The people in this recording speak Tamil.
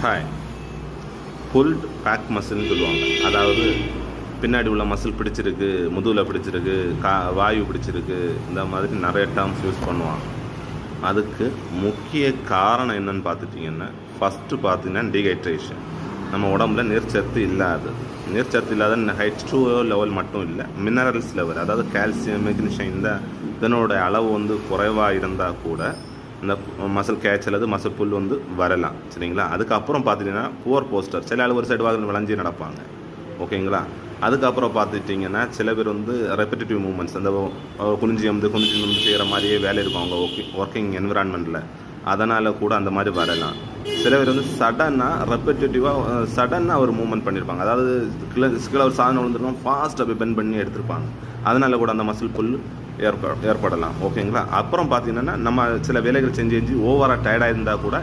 ஹாய். புல்ட் பேக் மசில்னு சொல்லுவாங்க. அதாவது பின்னாடி உள்ள மசில் பிடிச்சிருக்கு, முதுகில் பிடிச்சிருக்கு, வாயு பிடிச்சிருக்கு, இந்த மாதிரி நிறைய டேர்ம்ஸ் யூஸ் பண்ணுவாங்க. அதுக்கு முக்கிய காரணம் என்னன்னு பார்த்துட்டிங்கன்னா, ஃபஸ்ட்டு பார்த்தீங்கன்னா டீஹைட்ரேஷன். நம்ம உடம்புல நீர்ச்சத்து இல்லாத H2O லெவல் மட்டும் இல்லை, மினரல்ஸ் லெவல், அதாவது கால்சியம், மெக்னீஷியம், இதனோட அளவு குறைவாக இருந்தால் கூட இந்த மசில் கேட்ச் அல்லது மசில் புல் வரலாம். சரிங்களா? அதுக்கப்புறம் பார்த்துட்டிங்கன்னா புவர் போஸ்டர். சில ஆள் ஒரு சைடு வாங்க விளைஞ்சி நடப்பாங்க. ஓகேங்களா? அதுக்கப்புறம் பார்த்துட்டிங்கன்னா சில பேர் ரெப்பிட்டேட்டிவ் மூமெண்ட்ஸ், அந்த குனிஞ்சி செய்கிற மாதிரியே வேலை இருக்கும் அவங்க ஒர்க்கிங் என்விரான்மெண்ட்டில். அதனால் கூட அந்த மாதிரி வரலாம். சில பேர் சடனாக ஒரு மூவ்மெண்ட் பண்ணியிருப்பாங்க. அதாவது கீழே ஒரு சாதனை விழுந்துருக்கோம், ஃபாஸ்ட்டாக பெண்ட் பண்ணி எடுத்திருப்பாங்க. அதனால் கூட அந்த மசில் புல் ஏற்படலாம். ஓகேங்களா? அப்புறம் பார்த்தீங்கன்னா நம்ம சில வேலைகள் செஞ்சு ஓவராக டயர்டாக இருந்தால் கூட